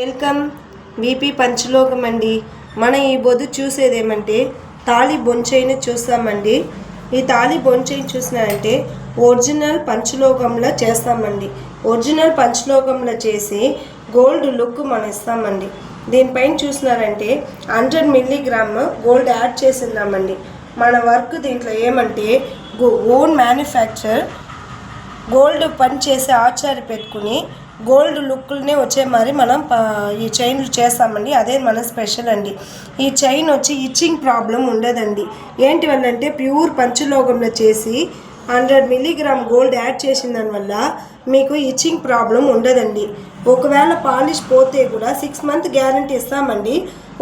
Welcome VP పంచలోకం అండి. మనం ఈ బొద్దు చూసేదేమంటే తాళి బొంచైని చూస్తామండి. ఈ తాళి బొంచైని చూసినారంటే ఒరిజినల్ పంచలోకంలో చేస్తామండి. ఒరిజినల్ పంచలోకంలో చేసి గోల్డ్ లుక్ మనం ఇస్తామండి. దీనిపైన చూసినారంటే 100 మిల్లీగ్రామ్ గోల్డ్ యాడ్ చేసిందామండి. మన వర్క్ దీంట్లో ఏమంటే ఓన్ మ్యానుఫ్యాక్చర్ గోల్డ్ పని చేసే ఆచారి పెట్టుకుని గోల్డ్ లుక్నే వచ్చే మరి మనం ఈ చైన్లు చేస్తామండి. అదే మన స్పెషల్ అండి. ఈ చైన్ వచ్చి ఇచ్చింగ్ ప్రాబ్లం ఉండదండి. ఏంటి వల్ల అంటే ప్యూర్ పంచలోకంలో చేసి 100 మిల్లీగ్రామ్ గోల్డ్ యాడ్ చేసిన దానివల్ల మీకు ఇచ్చింగ్ ప్రాబ్లం ఉండదండి. ఒకవేళ పాలిష్ పోతే కూడా 6 మంత్ గ్యారంటీ ఇస్తామండి.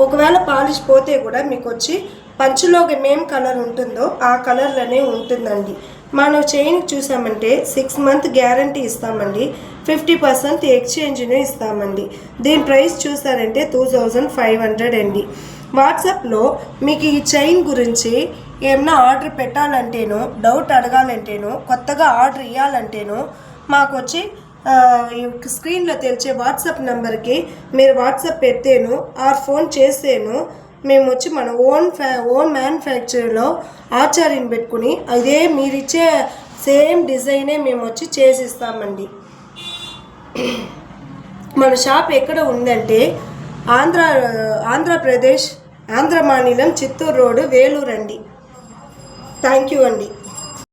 ఒకవేళ పాలిష్ పోతే కూడా మీకు వచ్చి పంచలోకం ఏం కలర్ ఉంటుందో ఆ కలర్లోనే ఉంటుందండి. మనం చైన్ చూసామంటే 6 మంత్ గ్యారంటీ ఇస్తామండి. 50% ఎక్స్చేంజ్ను ఇస్తామండి. దీని ప్రైస్ చూసారంటే 2500 అండి. వాట్సాప్లో మీకు ఈ చైన్ గురించి ఏమన్నా ఆర్డర్ పెట్టాలంటేనో డౌట్ అడగాలంటేనో కొత్తగా ఆర్డర్ ఇవ్వాలంటేనో మాకు వచ్చి స్క్రీన్లో తెలిసే వాట్సాప్ నెంబర్కి మీరు వాట్సాప్ పెట్టేను ఆర్ ఫోన్ చేస్తేను మేము వచ్చి మన ఓన్ మ్యానుఫ్యాక్చర్లో ఆచార్యని పెట్టుకుని అదే మీరిచ్చే సేమ్ డిజైనే మేము వచ్చి చేసిస్తామండి. మన షాప్ ఎక్కడ ఉందంటే ఆంధ్ర మానిలం చిత్తూరు రోడ్ వేలూరు అండి. థ్యాంక్ యూ అండి.